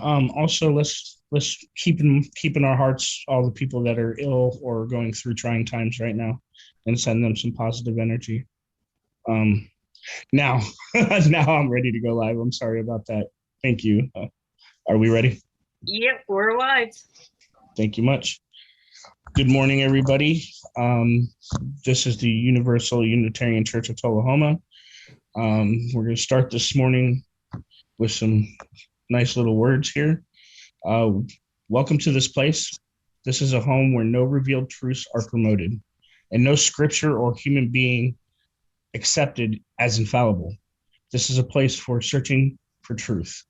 Also, let's keep in our hearts all the people that are ill or going through trying times right now, and send them some positive energy. Um, now, now I'm ready to go live. I'm sorry about that. Thank you. Are we ready? Yep, we're live. Thank you much. Good morning, everybody. This is the Unitarian Church of Tullahoma. We're going to start this morning with some nice little words here. Welcome to this place. This is a home where no revealed truths are promoted and no scripture or human being accepted as infallible. This is a place for searching for truth.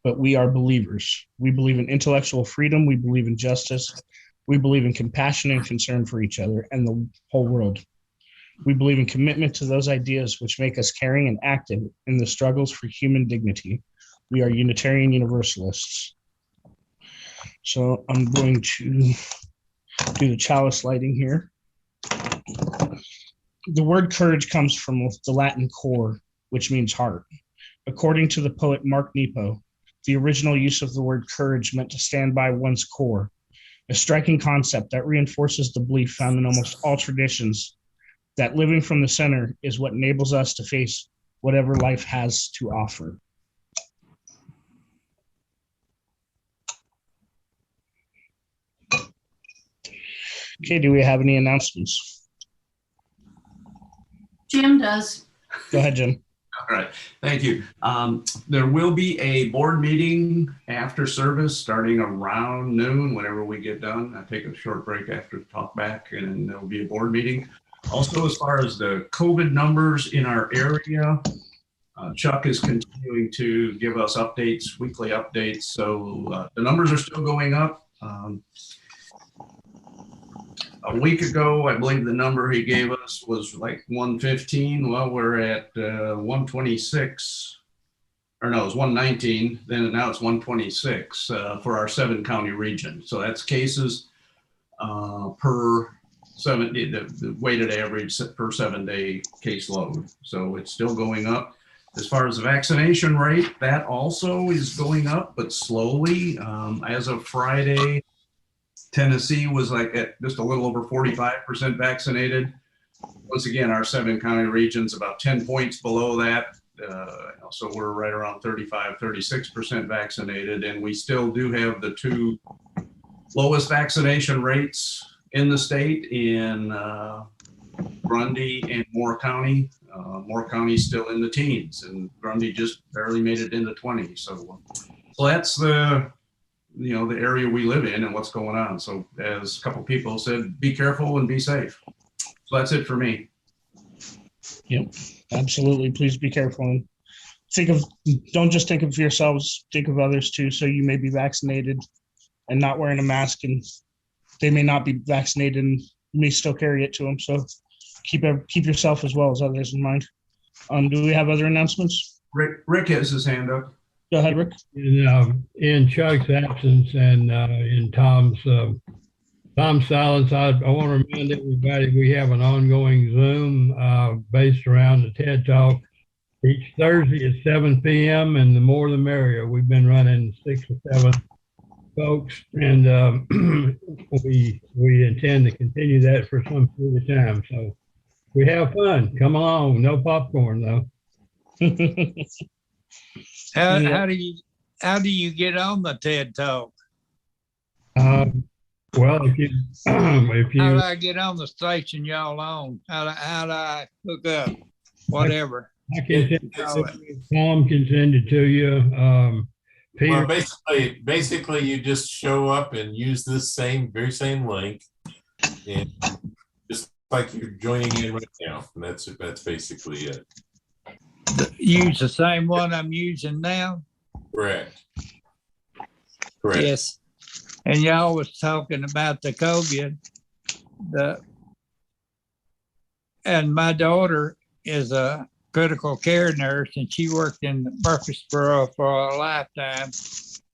But we are believers. We believe in intellectual freedom. We believe in justice. We believe in compassion and concern for each other and the whole world. We believe in commitment to those ideas which make us caring and active in the struggles for human dignity. We are Unitarian Universalists. So I'm going to do the chalice lighting here. The word courage comes from the Latin cor, which means heart. According to the poet Mark Nepo, the original use of the word courage meant to stand by one's core, a striking concept that reinforces the belief found in almost all traditions that living from the center is what enables us to face whatever life has to offer. Okay, do we have any announcements? Jim does. Go ahead, Jim. All right, thank you. There will be a board meeting after service starting around noon, whenever we get done. I take a short break after the talk back, and there'll be a board meeting. Also, as far as the COVID numbers in our area, Chuck is continuing to give us updates, weekly updates. So the numbers are still going up. A week ago, I believe the number he gave us was like 115. Well, we're at 126, or no, it was 119. Then now it's 126 for our 7-county region. So that's cases per 70, the weighted average per 7-day caseload. So it's still going up. As far as the vaccination rate, that also is going up, but slowly. As of Friday, Tennessee was like at just a little over 45% vaccinated. Once again, our 7-county region's about 10 points below that. So we're right around 35, 36% vaccinated. And we still do have the 2 lowest vaccination rates in the state in Grundy and Moore County. Moore County's still in the teens, and Grundy just barely made it into 20. So that's the area we live in and what's going on. So as a couple people said, be careful and be safe. So that's it for me. Yep, absolutely. Please be careful and don't just think of yourselves, think of others too. So you may be vaccinated and not wearing a mask, and they may not be vaccinated and you may still carry it to them. So keep yourself as well as others in mind. Do we have other announcements? Rick has his hand up. Go ahead, Rick. In Chuck's absence and in Tom's silence, I want to remind everybody we have an ongoing Zoom based around the TED Talk each Thursday at 7 p.m. and the more the merrier. We've been running 6 or 7 folks, and we intend to continue that for some period of time. So we have fun. Come along. No popcorn though. How do you get on the TED Talk? Well, if you how do I get on the station y'all on? How do I hook up? Whatever. I can Tom can send it to you. Peter. Well, basically, you just show up and use this very same link, and just like you're joining in right now. And that's basically it. Use the same one I'm using now? Correct. Yes. And y'all was talking about the COVID. And my daughter is a critical care nurse, and she worked in Murfreesboro for a lifetime.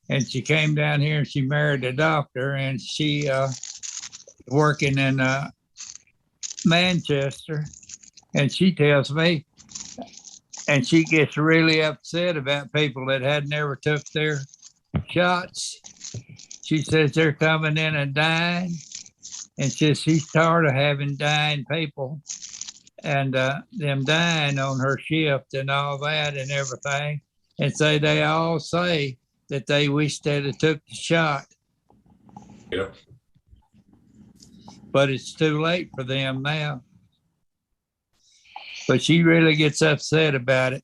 And she came down here and she married a doctor, and she working in Manchester. And she tells me, and she gets really upset about people that had never took their shots. She says they're coming in and dying, and says she's tired of having dying people and them dying on her shift and all that and everything. And say they all say that they wish they'd have took the shot. Yep. But it's too late for them now. But she really gets upset about it.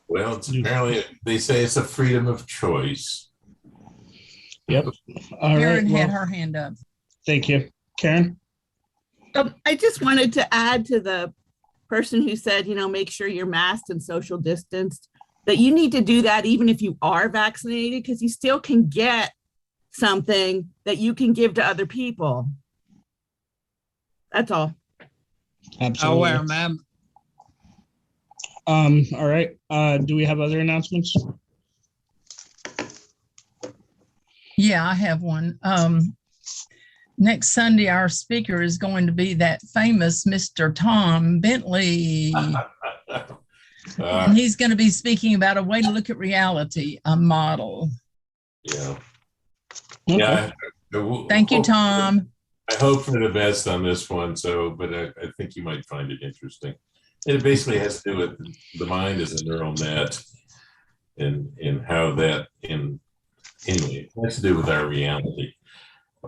Well, it's apparently they say it's a freedom of choice. Yep. All Karen right. had Well, her hand up. thank you. Karen? I just wanted to add to the person who said, make sure you're masked and social distanced, that you need to do that even if you are vaccinated, because you still can get something that you can give to other people. That's all. I'll wear Absolutely. them. All right. Do we have other announcements? Yeah, I have one. Next Sunday, our speaker is going to be that famous Mr. Tom Bentley. And he's going to be speaking about a way to look at reality, a model. Yeah. Okay. Yeah. Thank you, Tom. I hope for the best on this one. But I think you might find it interesting. It basically has to do with the mind as a neural net and how that anyway, it has to do with our reality.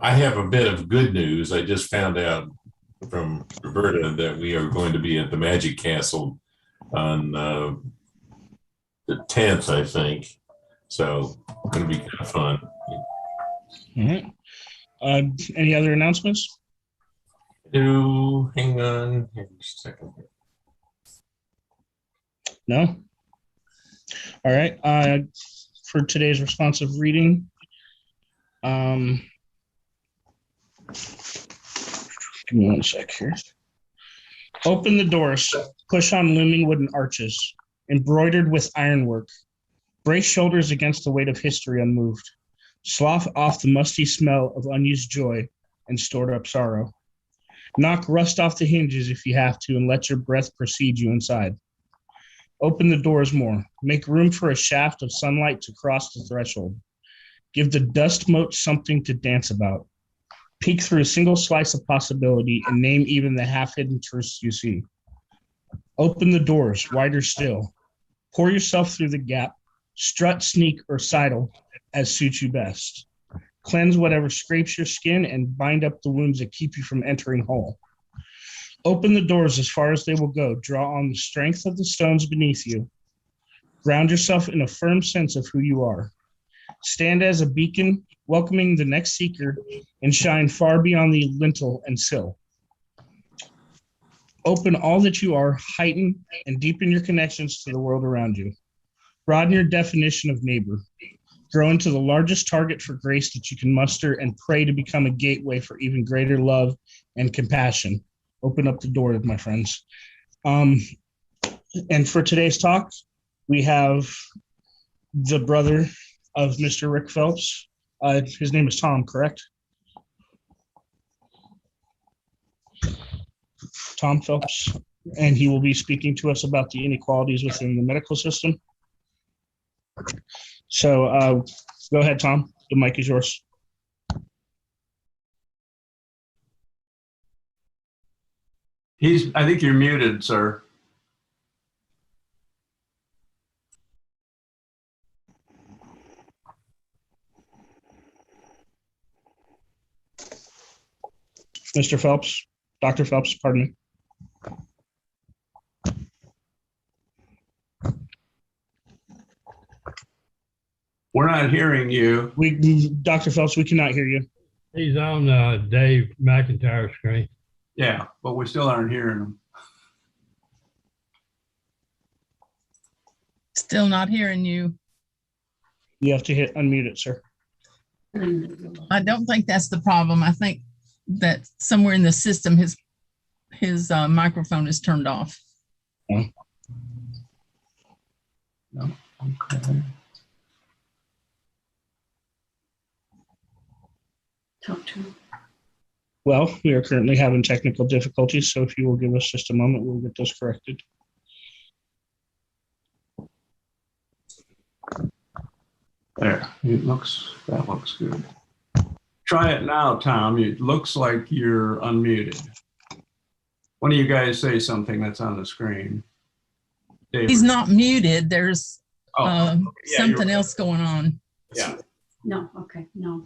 I have a bit of good news. I just found out from Roberta that we are going to be at the Magic Castle on the 10th, I think. So it's going to be kind of fun. All right. Any other announcements? Hang on just a second. No? All right. For today's responsive reading, give me one sec here. Open the doors, push on looming wooden arches, embroidered with ironwork. Brace shoulders against the weight of history unmoved. Slough off the musty smell of unused joy and stored up sorrow. Knock rust off the hinges if you have to, and let your breath precede you inside. Open the doors more. Make room for a shaft of sunlight to cross the threshold. Give the dust mote something to dance about. Peek through a single slice of possibility and name even the half-hidden truths you see. Open the doors, wider still. Pour yourself through the gap. Strut, sneak, or sidle as suits you best. Cleanse whatever scrapes your skin and bind up the wounds that keep you from entering whole. Open the doors as far as they will go. Draw on the strength of the stones beneath you. Ground yourself in a firm sense of who you are. Stand as a beacon, welcoming the next seeker, and shine far beyond the lintel and sill. Open all that you are, heighten and deepen your connections to the world around you. Broaden your definition of neighbor. Grow into the largest target for grace that you can muster and pray to become a gateway for even greater love and compassion. Open up the door, my friends. And for today's talk, we have the brother of Mr. Rick Phelps. His name is Tom, correct? Tom Phelps. And he will be speaking to us about the inequalities within the medical system. So go ahead, Tom. The mic is yours. I think you're muted, sir. Mr. Phelps, Dr. Phelps, pardon me. We're not hearing you. Dr. Phelps, we cannot hear you. He's on Dave McIntyre's screen. Yeah, but we still aren't hearing him. Still not hearing you. You have to hit unmute it, sir. I don't think that's the problem. I think that somewhere in the system, his microphone is turned off. No. Okay. Talk to him. Well, we are currently having technical difficulties, so if you will give us just a moment, we'll get this corrected. There, that looks good. Try it now, Tom. It looks like you're unmuted. One of you guys say something that's on the screen. David. He's not muted. There's Yeah, something else going on. Yeah. No, okay, no.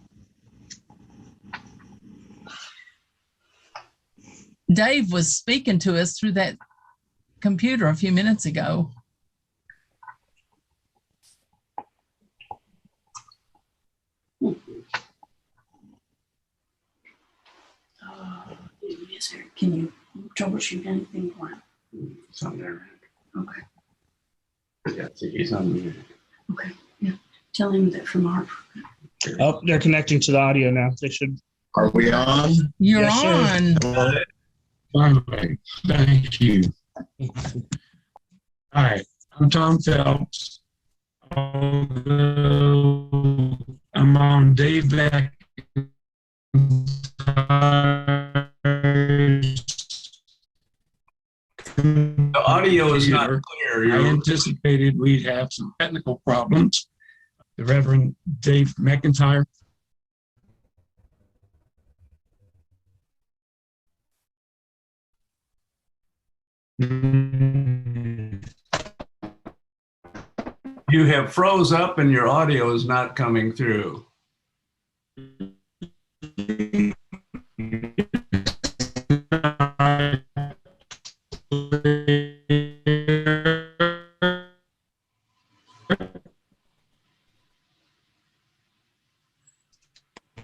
Dave was speaking to us through that computer a few minutes ago. Is there, can you troubleshoot anything for him? It's on there. Okay, Yeah, see, he's unmuted. okay, yeah. Tell him that from our, Oh, they're connecting to the audio now. They should. Are we on? You're Yes, sir. on. Finally, thank you. Hi, I'm Tom Phelps. Although I'm on Dave back. The audio is not clear. I anticipated we'd have some technical problems. The Reverend Dave McIntyre. You have froze up and your audio is not coming through.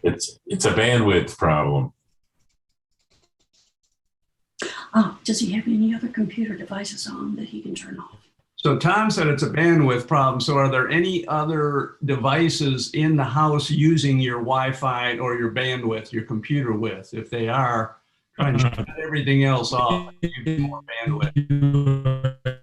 It's a bandwidth problem. oh, does he have any other computer devices on that he can turn off? So Tom said it's a bandwidth problem. So are there any other devices in the house using your Wi-Fi or your bandwidth, your computer with? If they are, try and shut everything else off and give you more bandwidth.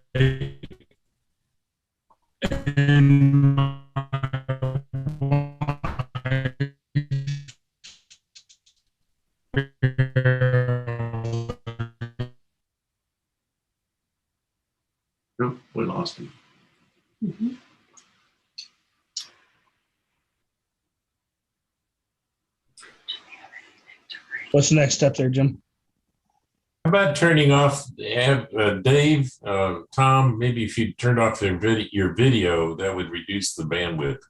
Nope, we lost him. Mhm. What's the next step there, Jim? How about turning off, Dave, Tom, maybe if you turned off your video, that would reduce the bandwidth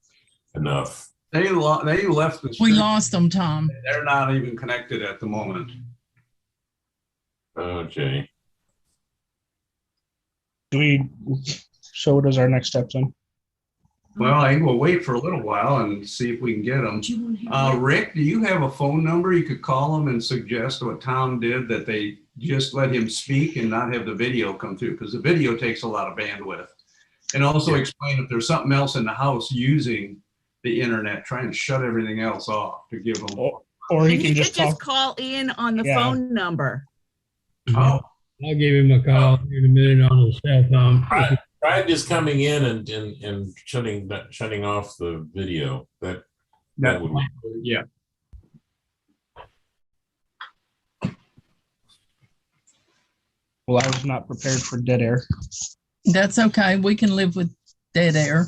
enough. They left the We stream. lost them, Tom. They're not even connected at the moment. Okay. So what is our next step then? Well, I think we'll wait for a little while and see if we can get them. Do you want him? Rick, do you have a phone number? You could call them and suggest what Tom did, that they just let him speak and not have the video come through, because the video takes a lot of bandwidth. And also explain if there's something else in the house using the internet, try and shut everything else off to give them. Or he And can you just could just talk. call in on the Yeah. phone number. Oh, I'll give him a call in a minute on his cell phone. Try just coming in and shutting off the video. That would work. yeah. Well, I was not prepared for dead air. That's okay. We can live with dead air.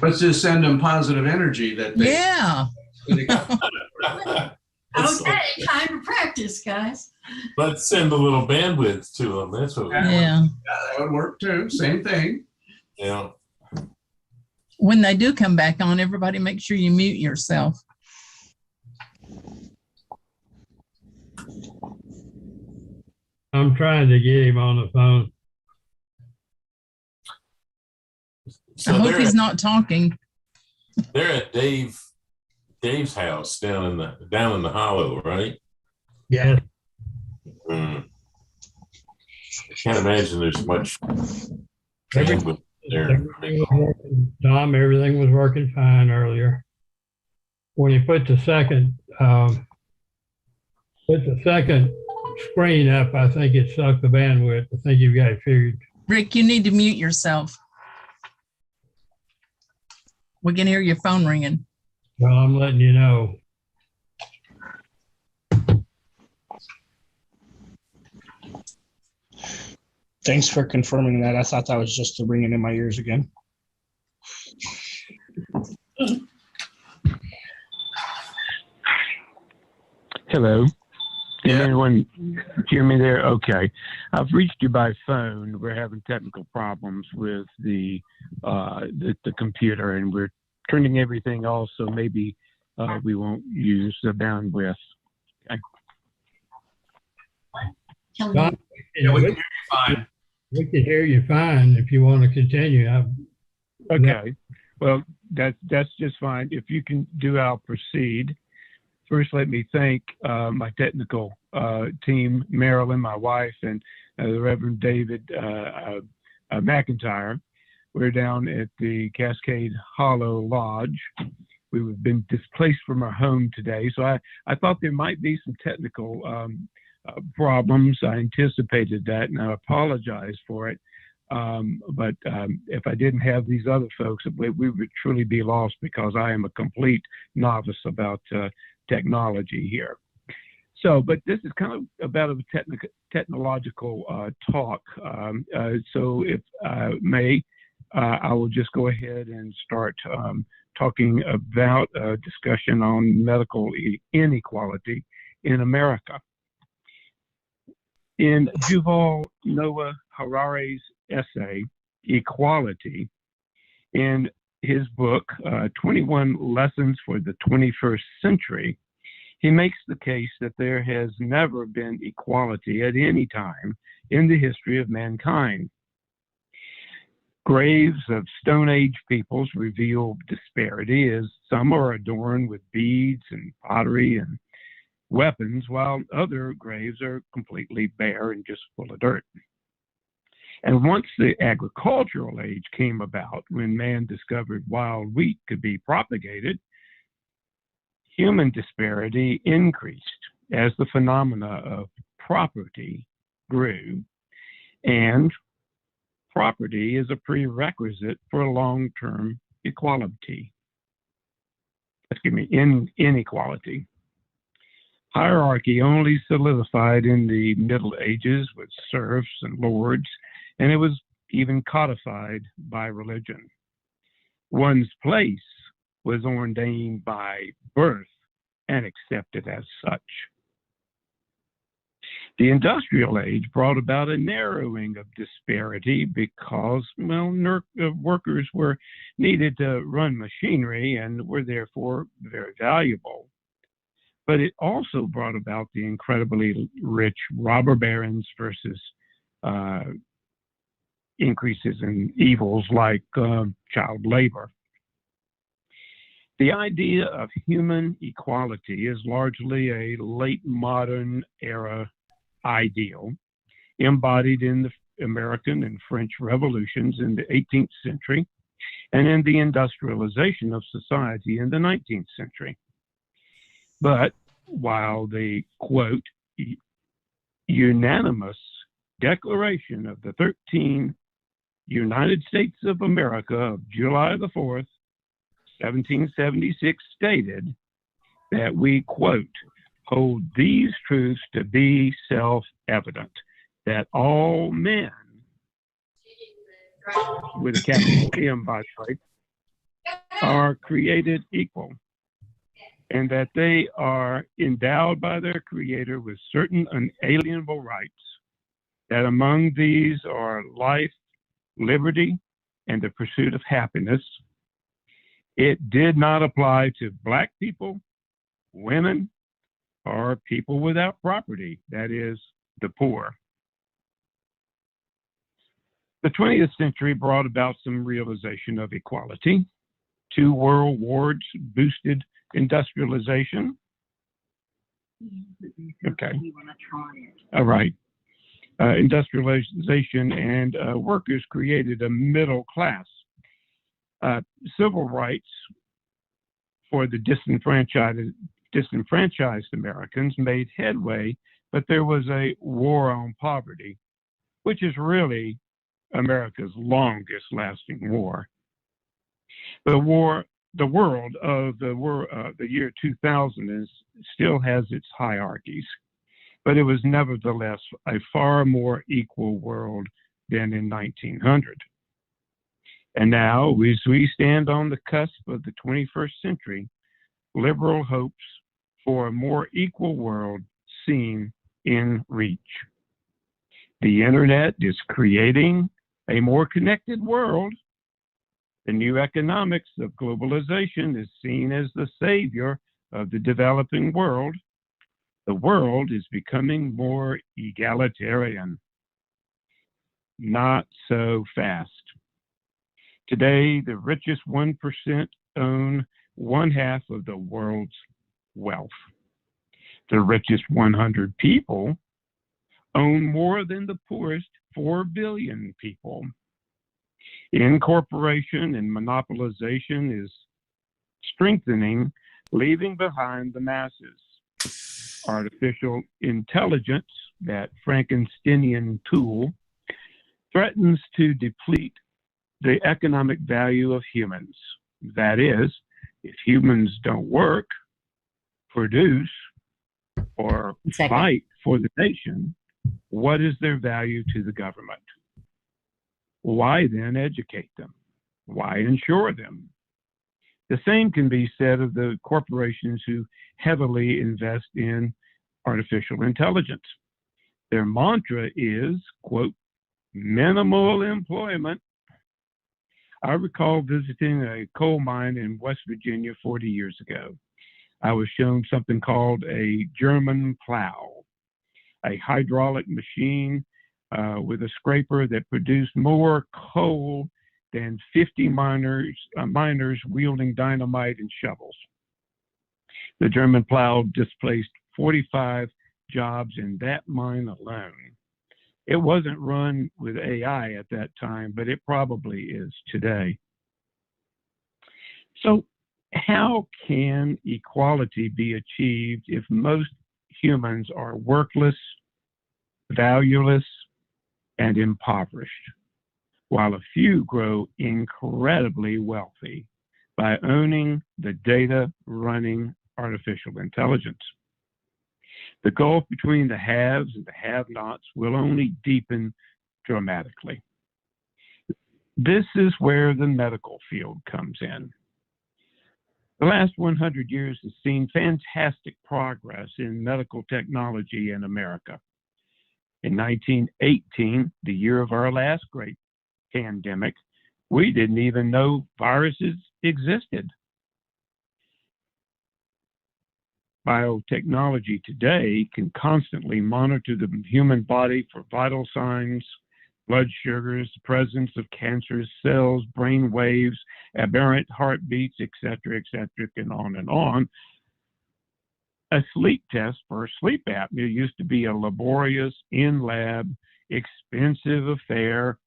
Let's just send them positive energy that they. Yeah. Okay, time to practice, guys. Let's send a little bandwidth to them. That's what. Yeah. Yeah, that would work too. Same thing. Yeah. When they do come back on, everybody make sure you mute yourself. I'm trying to get him on the phone. So I hope they're he's at, not talking. they're at Dave's house down in the hollow, right? Yes. I can't imagine there's much Everything bandwidth there. was working, Tom, everything was working fine earlier. When you put the second screen up, I think it sucked the bandwidth. I think you've got it figured. Rick, you need to mute yourself. We can hear your phone ringing. Well, I'm letting you know. Thanks for confirming that. I thought that was just the ringing in my ears again. Hello. Can Yeah. anyone hear me there? Okay. I've reached you by phone. We're having technical problems with the computer, and we're turning everything off, so maybe we won't use the bandwidth. Okay. Tell Tom, me. Yeah, we can hear you fine. we can hear you fine if you want to continue. Okay. Well, that's just fine. If you can do, I'll proceed. First, let me thank my technical team, Marilyn, my wife, and the Reverend David McIntyre. We're down at the Cascade Hollow Lodge. We've been displaced from our home today, so I thought there might be some technical problems. I anticipated that, and I apologize for it. But if I didn't have these other folks, we would truly be lost, because I am a complete novice about technology here. So, but this is kind of about a technological talk. So if I may, I will just go ahead and start talking about a discussion on medical inequality in America. In Yuval Noah Harare's essay, Equality, in his book, 21 Lessons for the 21st Century, he makes the case that there has never been equality at any time in the history of mankind. Graves of Stone Age peoples reveal disparity, as some are adorned with beads and pottery and weapons, while other graves are completely bare and just full of dirt. And once the agricultural age came about, when man discovered wild wheat could be propagated, human disparity increased as the phenomena of property grew, and property is a prerequisite for long-term equality. Inequality. Hierarchy only solidified in the Middle Ages with serfs and lords, and it was even codified by religion. One's place was ordained by birth and accepted as such. The industrial age brought about a narrowing of disparity because, well, workers were needed to run machinery and were therefore very valuable. But it also brought about the incredibly rich robber barons versus increases in evils like child labor. The idea of human equality is largely a late modern era ideal, embodied in the American and French revolutions in the 18th century and in the industrialization of society in the 19th century. But while the, quote, unanimous Declaration of the 13 United States of America of July the 4th, 1776 stated that we, quote, hold these truths to be self-evident, that all men, with a capital M by the way, are created equal, and that they are endowed by their Creator with certain unalienable rights, that among these are life, liberty, and the pursuit of happiness. It did not apply to Black people, women, or people without property, that is, the poor. The 20th century brought about some realization of equality. 2 world wars boosted industrialization. Okay. All right. Industrialization and workers created a middle class. Civil rights for the disenfranchised Americans made headway, but there was a war on poverty, which is really America's longest lasting war. The world of the year 2000 still has its hierarchies, but it was nevertheless a far more equal world than in 1900. And now, as we stand on the cusp of the 21st century, liberal hopes for a more equal world seem in reach. The internet is creating a more connected world. The new economics of globalization is seen as the savior of the developing world. The world is becoming more egalitarian. Not so fast. Today, the richest 1% own 1/2 of the world's wealth. The richest 100 people own more than the poorest 4 billion people. Incorporation and monopolization is strengthening, leaving behind the masses. Artificial intelligence, that Frankensteinian tool, threatens to deplete the economic value of humans. That is, if humans don't work, produce, or fight for the nation, what is their value to the government? Why then educate them? Why insure them? The same can be said of the corporations who heavily invest in artificial intelligence. Their mantra is, quote, minimal employment. I recall visiting a coal mine in West Virginia 40 years ago. I was shown something called a German plow, a hydraulic machine with a scraper that produced more coal than 50 miners wielding dynamite and shovels. The German plow displaced 45 jobs in that mine alone. It wasn't run with AI at that time, but it probably is today. So how can equality be achieved if most humans are workless, valueless, and impoverished, while a few grow incredibly wealthy by owning the data running artificial intelligence? The gulf between the haves and the have-nots will only deepen dramatically. This is where the medical field comes in. The last 100 years has seen fantastic progress in medical technology in America. In 1918, the year of our last great pandemic, we didn't even know viruses existed. Biotechnology today can constantly monitor the human body for vital signs, blood sugars, the presence of cancerous cells, brain waves, aberrant heartbeats, etc., and on and on. A sleep test for sleep apnea used to be a laborious, in-lab, expensive affair,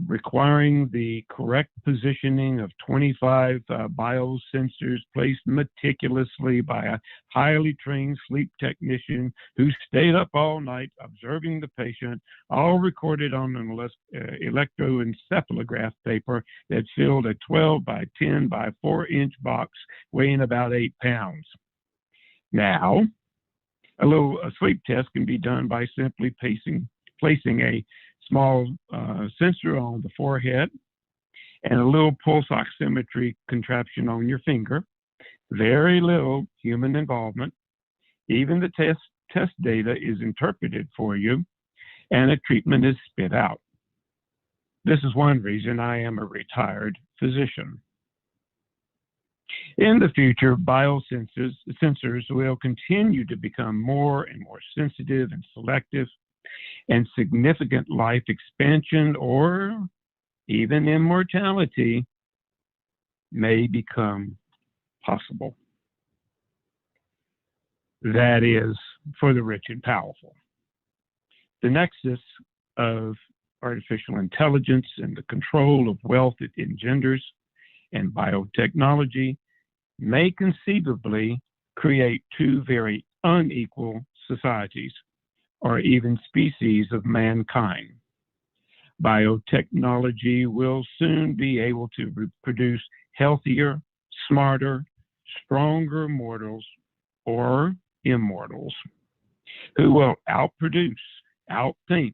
requiring the correct positioning of 25 biosensors placed meticulously by a highly trained sleep technician who stayed up all night observing the patient, all recorded on an electroencephalograph paper that filled a 12 by 10 by 4-inch box weighing about 8 pounds. Now, a sleep test can be done by simply placing a small sensor on the forehead and a little pulse oximetry contraption on your finger. Very little human involvement. Even the test data is interpreted for you, and a treatment is spit out. This is one reason I am a retired physician. In the future, biosensors will continue to become more and more sensitive and selective, and significant life expansion or even immortality may become possible. That is for the rich and powerful. The nexus of artificial intelligence and the control of wealth it engenders and biotechnology may conceivably create two very unequal societies, or even species of mankind. Biotechnology will soon be able to produce healthier, smarter, stronger mortals or immortals who will outproduce, outthink,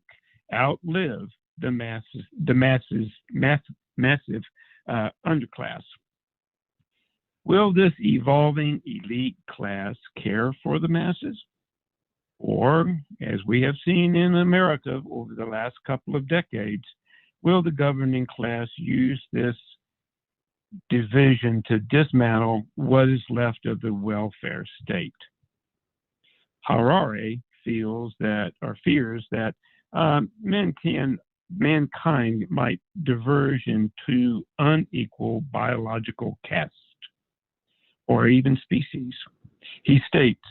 outlive the massive underclass. Will this evolving elite class care for the masses? Or, as we have seen in America over the last couple of decades, will the governing class use this division to dismantle what is left of the welfare state? Harari fears that mankind might diverge into unequal biological caste or even species. He states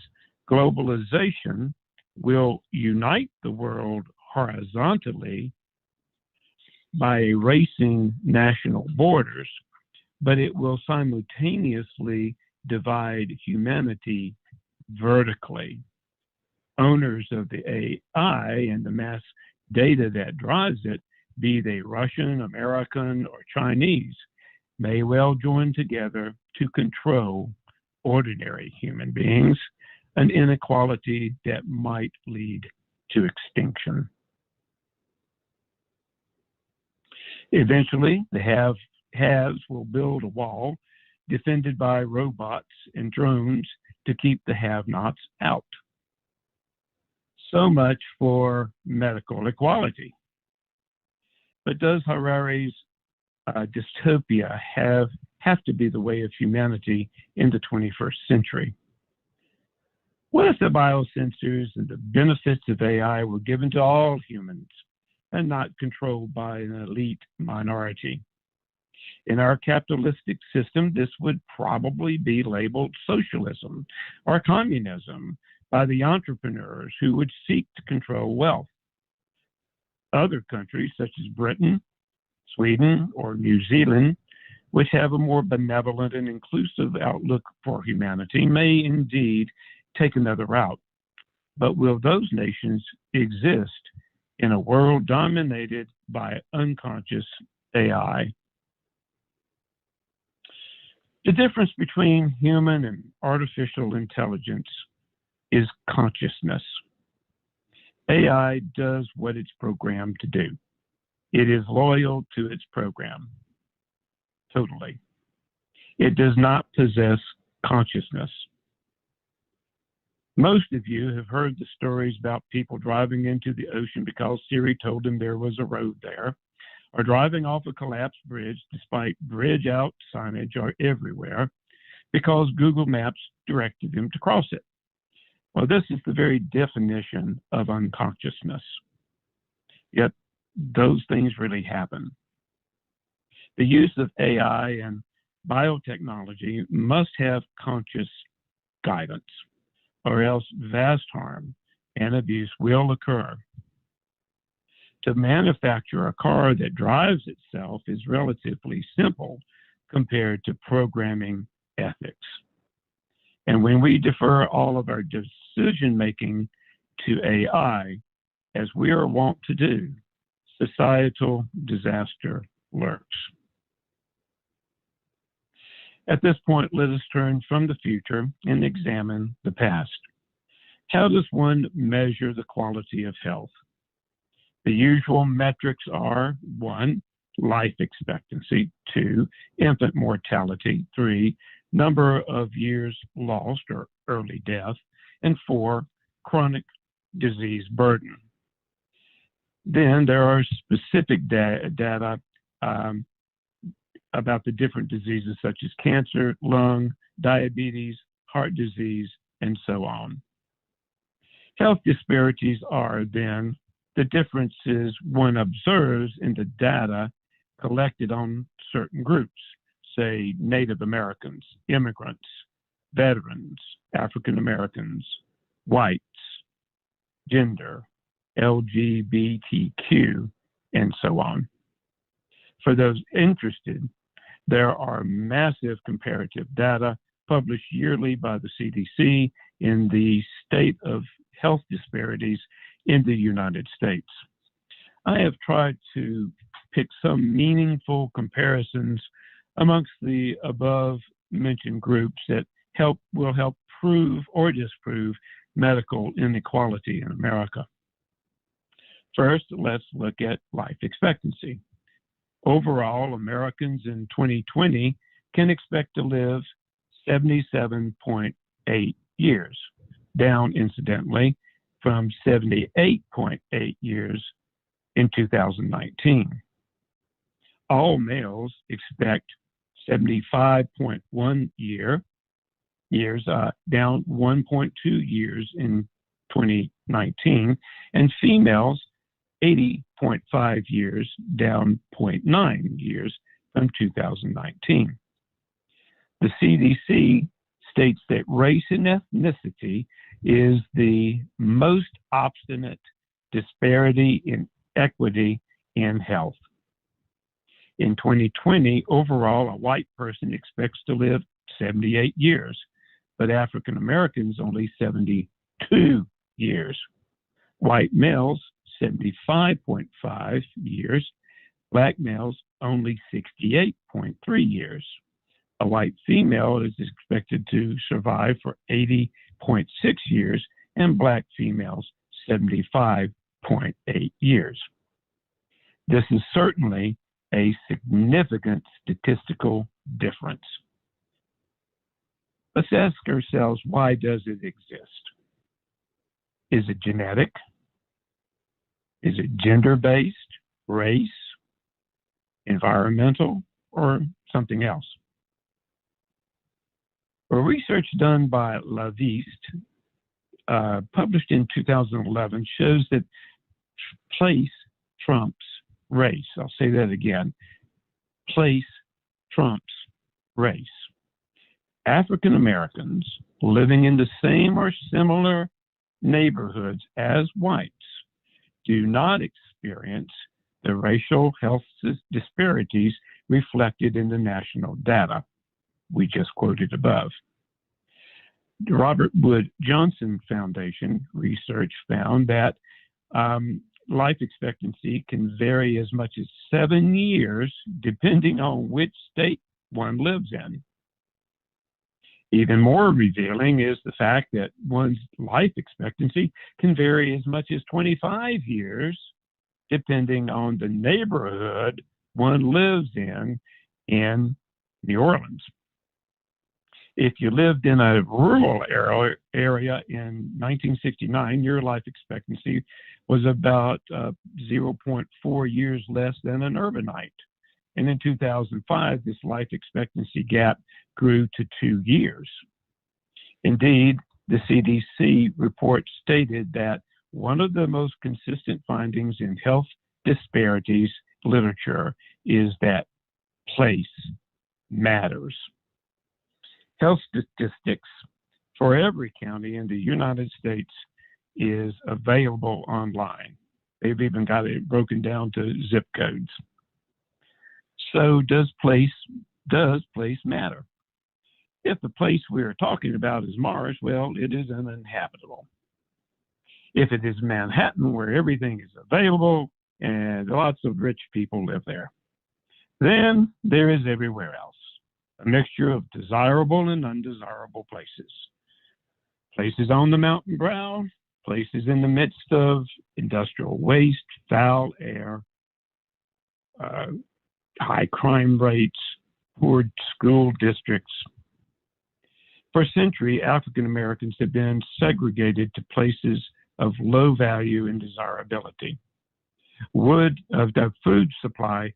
globalization will unite the world horizontally by erasing national borders, but it will simultaneously divide humanity vertically. Owners of the AI and the mass data that drives it, be they Russian, American, or Chinese, may well join together to control ordinary human beings, an inequality that might lead to extinction. Eventually, the haves will build a wall defended by robots and drones to keep the have-nots out. So much for medical equality. But does Harari's dystopia have to be the way of humanity in the 21st century? What if the biosensors and the benefits of AI were given to all humans and not controlled by an elite minority? In our capitalistic system, this would probably be labeled socialism or communism by the entrepreneurs who would seek to control wealth. Other countries, such as Britain, Sweden, or New Zealand, which have a more benevolent and inclusive outlook for humanity, may indeed take another route. But will those nations exist in a world dominated by unconscious AI? The difference between human and artificial intelligence is consciousness. AI does what it's programmed to do. It is loyal to its program, totally. It does not possess consciousness. Most of you have heard the stories about people driving into the ocean because Siri told them there was a road there, or driving off a collapsed bridge despite bridge out signage are everywhere because Google Maps directed them to cross it. Well, this is the very definition of unconsciousness. Yet those things really happen. The use of AI and biotechnology must have conscious guidance, or else vast harm and abuse will occur. To manufacture a car that drives itself is relatively simple compared to programming ethics. And when we defer all of our decision-making to AI, as we are wont to do, societal disaster lurks. At this point, let us turn from the future and examine the past. How does one measure the quality of health? The usual metrics are 1, life expectancy, 2, infant mortality, 3, number of years lost or early death, and 4, chronic disease burden. Then there are specific data about the different diseases such as cancer, lung, diabetes, heart disease, and so on. Health disparities are then the differences one observes in the data collected on certain groups, say Native Americans, immigrants, veterans, African Americans, whites, gender, LGBTQ, and so on. For those interested, there are massive comparative data published yearly by the CDC in the state of health disparities in the United States. I have tried to pick some meaningful comparisons amongst the above mentioned groups that will help prove or disprove medical inequality in America. First, let's look at life expectancy. Overall, Americans in 2020 can expect to live 77.8 years, down incidentally from 78.8 years in 2019. All males expect 75.1 years, down 1.2 years in 2019, and females 80.5 years, down 0.9 years from 2019. The CDC states that race and ethnicity is the most obstinate disparity in equity in health. In 2020, overall, a white person expects to live 78 years, but African Americans only 72 years. White males, 75.5 years. Black males, only 68.3 years. A white female is expected to survive for 80.6 years, and black females, 75.8 years. This is certainly a significant statistical difference. Let's ask ourselves, why does it exist? Is it genetic? Is it gender-based, race, environmental, or something else? Well, research done by Laviste, published in 2011, shows that place trumps race. I'll say that again. Place trumps race. African Americans living in the same or similar neighborhoods as whites do not experience the racial health disparities reflected in the national data we just quoted above. The Robert Wood Johnson Foundation research found that life expectancy can vary as much as 7 years depending on which state one lives in. Even more revealing is the fact that one's life expectancy can vary as much as 25 years depending on the neighborhood one lives in New Orleans. If you lived in a rural area in 1969, your life expectancy was about 0.4 years less than an urbanite. And in 2005, this life expectancy gap grew to 2 years. Indeed, the CDC report stated that one of the most consistent findings in health disparities literature is that place matters. Health statistics for every county in the United States is available online. They've even got it broken down to zip codes. So does place matter? If the place we're talking about is Mars, well, it is uninhabitable. If it is Manhattan, where everything is available and lots of rich people live there, then there is everywhere else. A mixture of desirable and undesirable places. Places on the mountain brow, places in the midst of industrial waste, foul air, high crime rates, poor school districts. For a century, African Americans have been segregated to places of low value and desirability. The food supply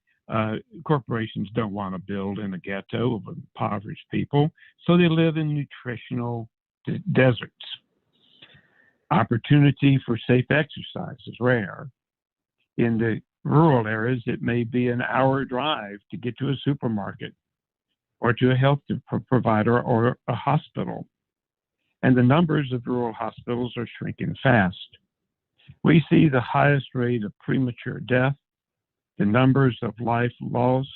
corporations don't want to build in a ghetto of impoverished people, so they live in nutritional deserts. Opportunity for safe exercise is rare. In the rural areas, it may be an hour drive to get to a supermarket or to a health provider or a hospital. And the numbers of rural hospitals are shrinking fast. We see the highest rate of premature death, the numbers of life lost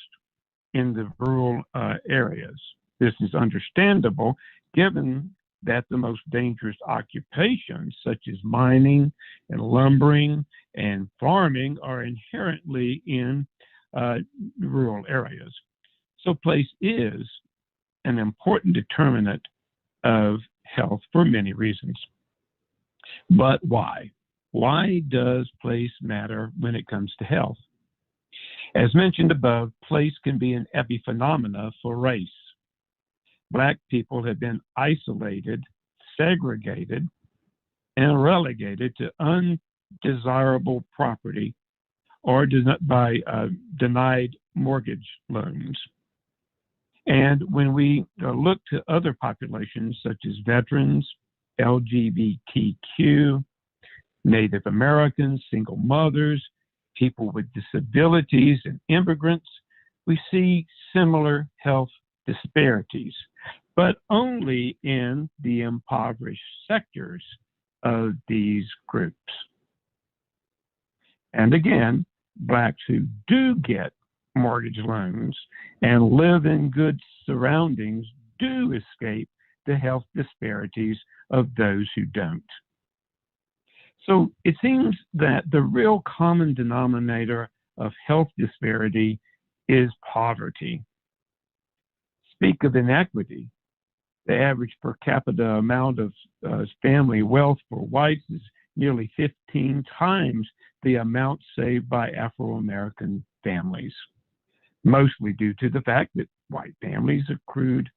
in the rural areas. This is understandable given that the most dangerous occupations such as mining and lumbering and farming are inherently in rural areas. So place is an important determinant of health for many reasons. But why? Why does place matter when it comes to health? As mentioned above, place can be an epiphenomena for race. Black people have been isolated, segregated, and relegated to undesirable property or by denied mortgage loans. And when we look to other populations such as veterans, LGBTQ, Native Americans, single mothers, people with disabilities, and immigrants, we see similar health disparities, but only in the impoverished sectors of these groups. And again, Blacks who do get mortgage loans and live in good surroundings do escape the health disparities of those who don't. So it seems that the real common denominator of health disparity is poverty. Speak of inequity. The average per capita amount of family wealth for whites is nearly 15 times the amount saved by Afro-American families, mostly due to the fact that white families accrued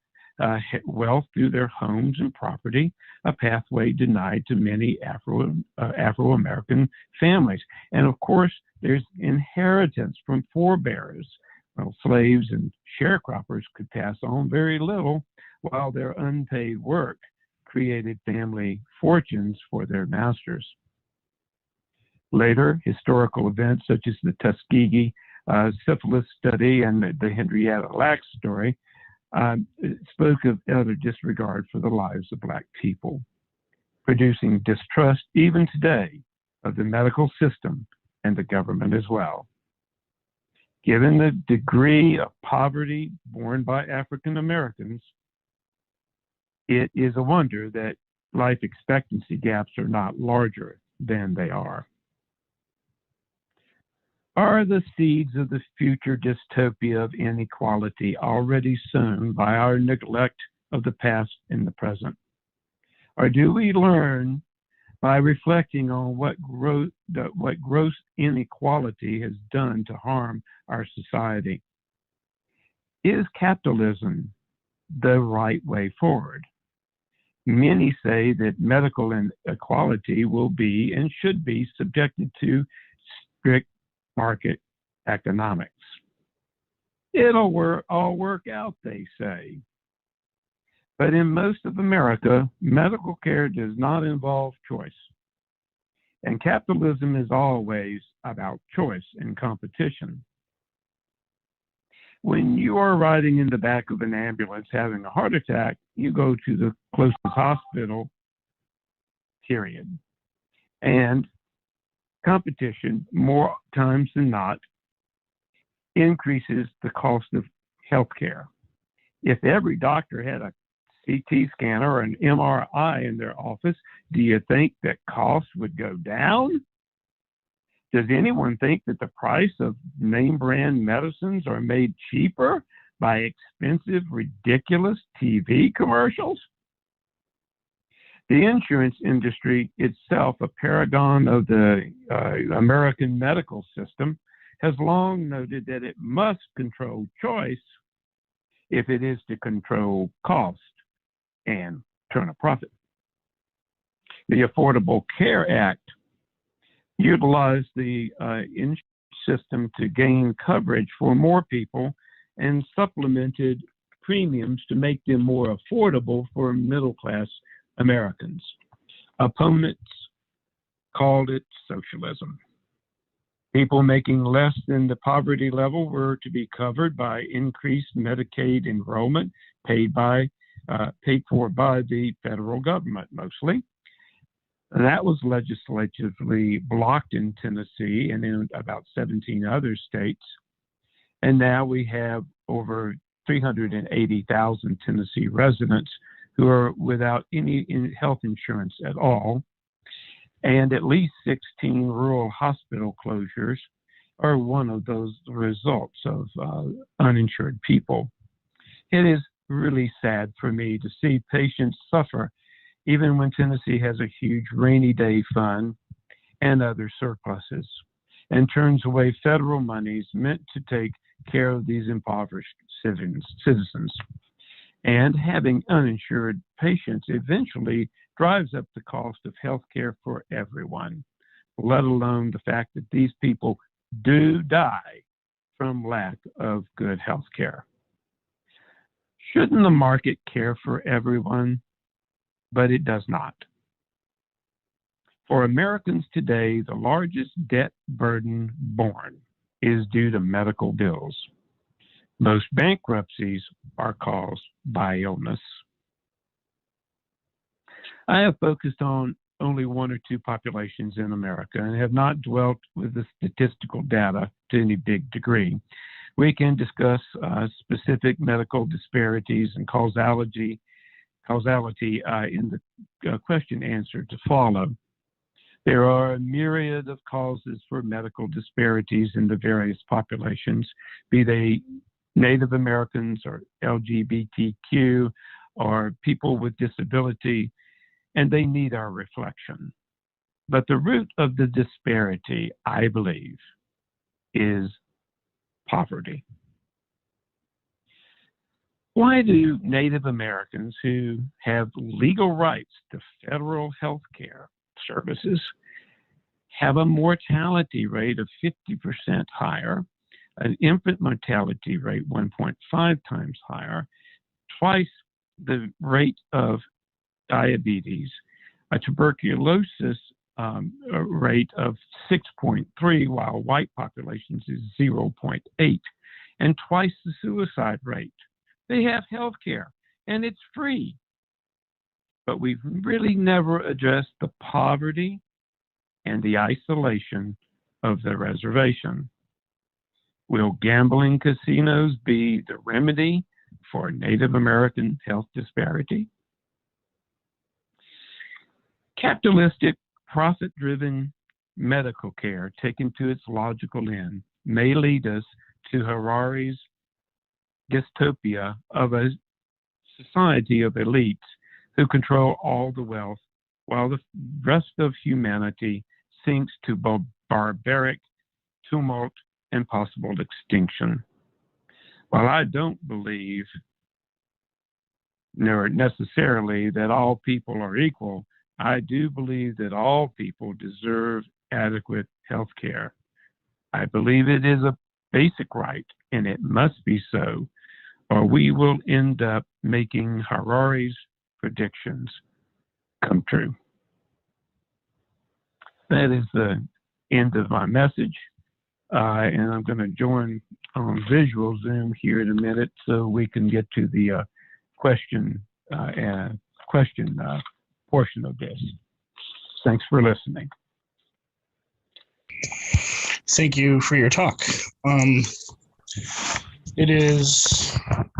wealth through their homes and property, a pathway denied to many Afro-American families. And of course, there's inheritance from forebears. Well, slaves and sharecroppers could pass on very little, while their unpaid work created family fortunes for their masters. Later, historical events such as the Tuskegee syphilis study and the Henrietta Lacks story spoke of utter disregard for the lives of Black people, producing distrust even today of the medical system and the government as well. Given the degree of poverty borne by African Americans, it is a wonder that life expectancy gaps are not larger than they are. Are the seeds of the future dystopia of inequality already sown by our neglect of the past and the present? Or do we learn by reflecting on what gross inequality has done to harm our society? Is capitalism the right way forward? Many say that medical inequality will be and should be subjected to strict market economics. It'll all work out, they say. But in most of America, medical care does not involve choice. And capitalism is always about choice and competition. When you are riding in the back of an ambulance having a heart attack, you go to the closest hospital, period. And competition, more times than not, increases the cost of healthcare. If every doctor had a CT scanner or an MRI in their office, do you think that costs would go down? Does anyone think that the price of name brand medicines are made cheaper by expensive, ridiculous TV commercials? The insurance industry itself, a paragon of the American medical system, has long noted that it must control choice if it is to control cost and turn a profit. The Affordable Care Act utilized the insurance system to gain coverage for more people and supplemented premiums to make them more affordable for middle-class Americans. Opponents called it socialism. People making less than the poverty level were to be covered by increased Medicaid enrollment paid for by the federal government mostly. That was legislatively blocked in Tennessee and in about 17 other states. And now we have over 380,000 Tennessee residents who are without any health insurance at all. And at least 16 rural hospital closures are one of those results of uninsured people. It is really sad for me to see patients suffer, even when Tennessee has a huge rainy day fund and other surpluses. and turns away federal monies meant to take care of these impoverished citizens. And having uninsured patients eventually drives up the cost of health care for everyone, let alone the fact that these people do die from lack of good health care. Shouldn't the market care for everyone? But it does not. For Americans today, the largest debt burden borne is due to medical bills. Most bankruptcies are caused by illness. I have focused on only one or two populations in America and have not dwelt with the statistical data to any big degree. We can discuss specific medical disparities and causality in the question answer to follow. There are a myriad of causes for medical disparities in the various populations, be they Native Americans or LGBTQ or people with disability, and they need our reflection. But the root of the disparity, I believe, is poverty. Why do Native Americans who have legal rights to federal health care services have a mortality rate of 50% higher, an infant mortality rate 1.5 times higher, twice the rate of diabetes, a tuberculosis rate of 6.3, while white populations is 0.8, and twice the suicide rate? They have health care, and it's free. But we've really never addressed the poverty and the isolation of the reservation. Will gambling casinos be the remedy for Native American health disparity? Capitalistic, profit-driven medical care taken to its logical end may lead us to Harari's dystopia of a society of elites who control all the wealth while the rest of humanity sinks to barbaric tumult and possible extinction. While I don't believe necessarily that all people are equal, I do believe that all people deserve adequate health care. I believe it is a basic right, and it must be so, or we will end up making Harari's predictions come true. That is the end of my message, and I'm going to join on visual Zoom here in a minute so we can get to the question portion of this. Thanks for listening. Thank you for your talk. It is,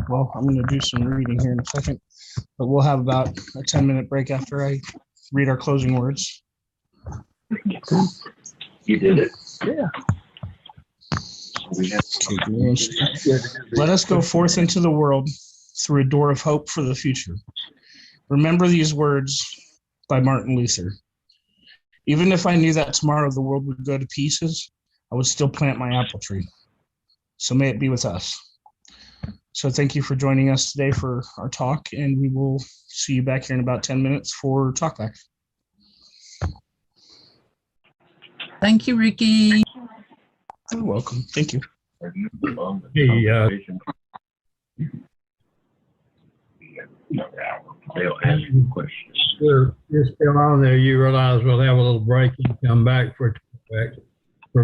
well, I'm going to do some reading here in a second, but we'll have about a 10-minute break after I read our closing words. You did it. Yeah. Let us go forth into the world through a door of hope for the future. Remember these words by Martin Luther. Even if I knew that tomorrow the world would go to pieces, I would still plant my apple tree. So may it be with us. So thank you for joining us today for our talk, and we will see you back here in about 10 minutes for talkback. Thank you, Ricky. You're welcome. Thank you. You're still on there. You realize we'll have a little break and come back for talkback.